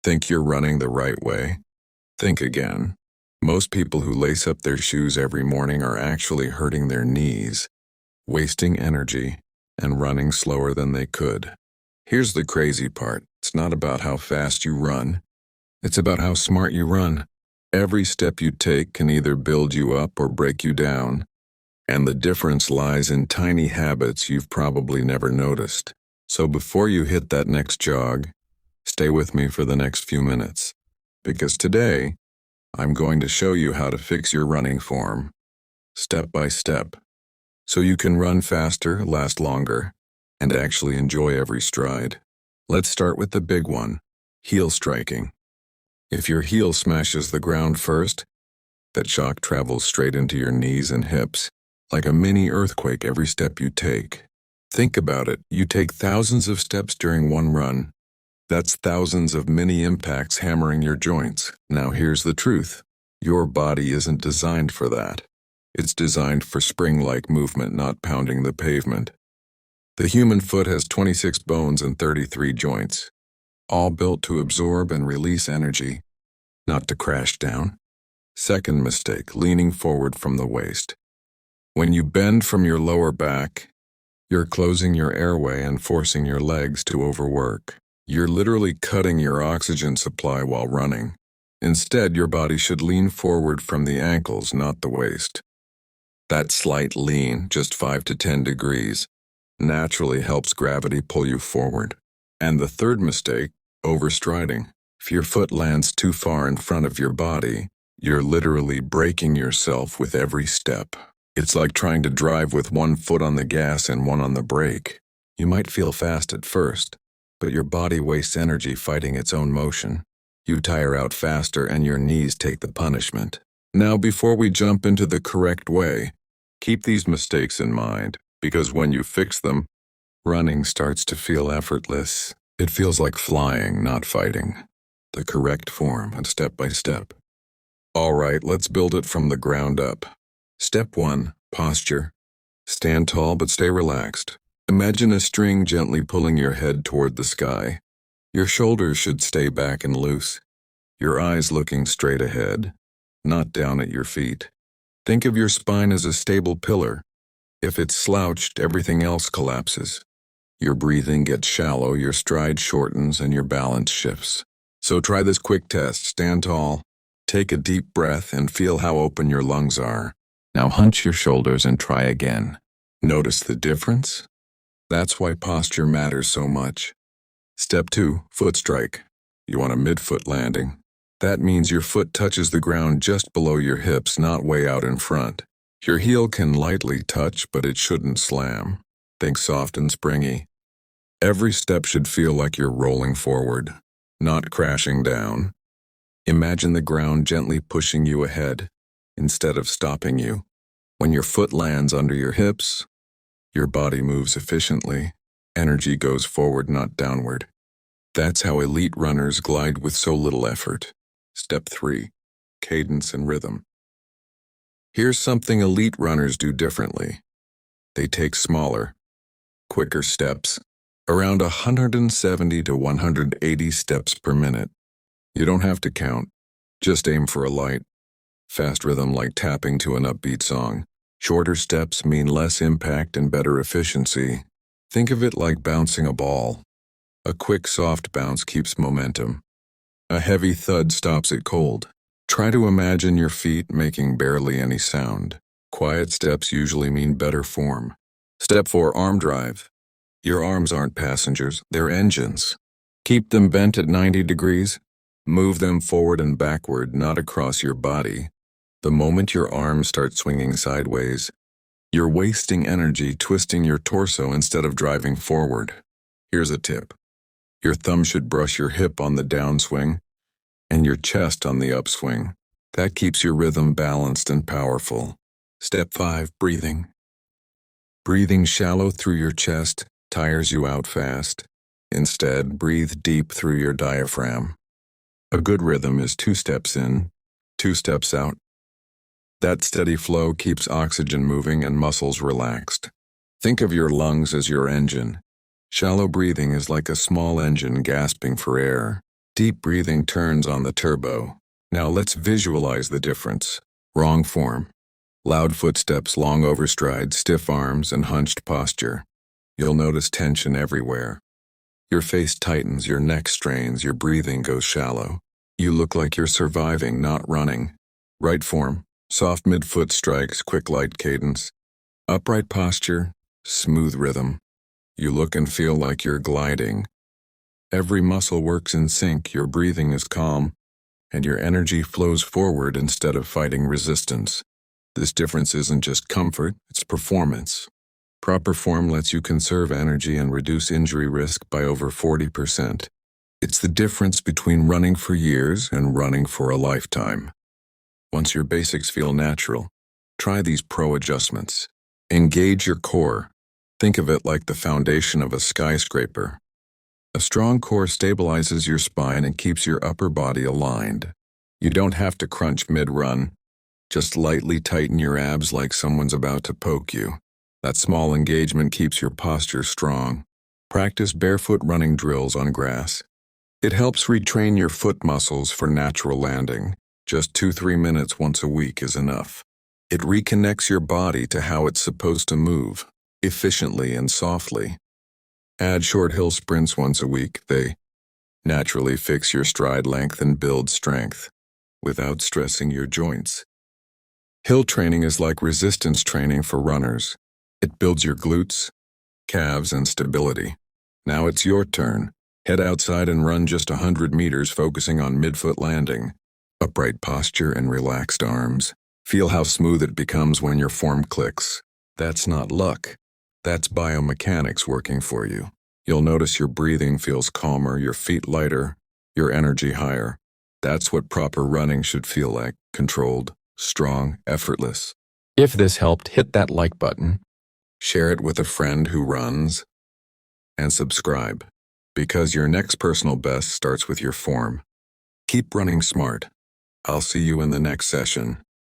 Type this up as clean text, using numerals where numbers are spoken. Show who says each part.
Speaker 1: Think you're running the right way? Think again. Most people who lace up their shoes every morning are actually hurting their knees, wasting energy, and running slower than they could. Here's the crazy part. It's not about how fast you run. It's about how smart you run. Every step you take can either build you up or break you down. And the difference lies in tiny habits you've probably never noticed. So before you hit that next jog, stay with me for the next few minutes. Because today, I'm going to show you how to fix your running form, step by step, so you can run faster, last longer, and actually enjoy every stride. Let's start with the big one, heel striking. If your heel smashes the ground first, that shock travels straight into your knees and hips, like a mini earthquake every step you take. Think about it, you take thousands of steps during one run. That's thousands of mini impacts hammering your joints. Now here's the truth. Your body isn't designed for that. It's designed for spring-like movement, not pounding the pavement. The human foot has 26 bones and 33 joints, all built to absorb and release energy, not to crash down. Second mistake, leaning forward from the waist. When you bend from your lower back, you're closing your airway and forcing your legs to overwork. You're literally cutting your oxygen supply while running. Instead, your body should lean forward from the ankles, not the waist. That slight lean, just 5 to 10 degrees, naturally helps gravity pull you forward. And the third mistake, overstriding. If your foot lands too far in front of your body, you're literally breaking yourself with every step. It's like trying to drive with one foot on the gas and one on the brake. You might feel fast at first, but your body wastes energy fighting its own motion. You tire out faster and your knees take the punishment. Now, before we jump into the correct way, keep these mistakes in mind, because when you fix them, running starts to feel effortless. It feels like flying, not fighting. The correct form and step by step. All right, let's build it from the ground up. Step 1, posture. Stand tall but stay relaxed. Imagine a string gently pulling your head toward the sky. Your shoulders should stay back and loose. Your eyes looking straight ahead, not down at your feet. Think of your spine as a stable pillar. If it's slouched, everything else collapses. Your breathing gets shallow, your stride shortens, and your balance shifts. So try this quick test. Stand tall, take a deep breath, and feel how open your lungs are. Now hunch your shoulders and try again. Notice the difference? That's why posture matters so much. Step 2, foot strike. You want a midfoot landing. That means your foot touches the ground just below your hips, not way out in front. Your heel can lightly touch, but it shouldn't slam. Think soft and springy. Every step should feel like you're rolling forward, not crashing down. Imagine the ground gently pushing you ahead, instead of stopping you. When your foot lands under your hips, your body moves efficiently. Energy goes forward, not downward. That's how elite runners glide with so little effort. Step 3, cadence and rhythm. Here's something elite runners do differently. They take smaller, quicker steps, around 170 to 180 steps per minute. You don't have to count. Just aim for a light, fast rhythm like tapping to an upbeat song. Shorter steps mean less impact and better efficiency. Think of it like bouncing a ball. A quick, soft bounce keeps momentum. A heavy thud stops it cold. Try to imagine your feet making barely any sound. Quiet steps usually mean better form. Step 4, arm drive. Your arms aren't passengers, they're engines. Keep them bent at 90 degrees. Move them forward and backward, not across your body. The moment your arms start swinging sideways, you're wasting energy twisting your torso instead of driving forward. Here's a tip. Your thumb should brush your hip on the downswing and your chest on the upswing. That keeps your rhythm balanced and powerful. Step 5, breathing. Breathing shallow through your chest tires you out fast. Instead, breathe deep through your diaphragm. A good rhythm is 2 steps in, 2 steps out. That steady flow keeps oxygen moving and muscles relaxed. Think of your lungs as your engine. Shallow breathing is like a small engine gasping for air. Deep breathing turns on the turbo. Now let's visualize the difference. Wrong form. Loud footsteps, long overstrides, stiff arms, and hunched posture. You'll notice tension everywhere. Your face tightens, your neck strains, your breathing goes shallow. You look like you're surviving, not running. Right form. Soft mid-foot strikes, quick light cadence. Upright posture, smooth rhythm. You look and feel like you're gliding. Every muscle works in sync, your breathing is calm, and your energy flows forward instead of fighting resistance. This difference isn't just comfort, it's performance. Proper form lets you conserve energy and reduce injury risk by over 40%. It's the difference between running for years and running for a lifetime. Once your basics feel natural, try these pro adjustments. Engage your core. Think of it like the foundation of a skyscraper. A strong core stabilizes your spine and keeps your upper body aligned. You don't have to crunch mid-run. Just lightly tighten your abs like someone's about to poke you. That small engagement keeps your posture strong. Practice barefoot running drills on grass. It helps retrain your foot muscles for natural landing. Just 2-3 minutes once a week is enough. It reconnects your body to how it's supposed to move, efficiently and softly. Add short hill sprints once a week. They naturally fix your stride length and build strength without stressing your joints. Hill training is like resistance training for runners. It builds your glutes, calves, and stability. Now it's your turn. Head outside and run just 100 meters, focusing on midfoot landing, upright posture, and relaxed arms. Feel how smooth it becomes when your form clicks. That's not luck. That's biomechanics working for you. You'll notice your breathing feels calmer, your feet lighter, your energy higher. That's what proper running should feel like: controlled, strong, effortless. If this helped, hit that like button, share it with a friend who runs, and subscribe, because your next personal best starts with your form. Keep running smart. I'll see you in the next session.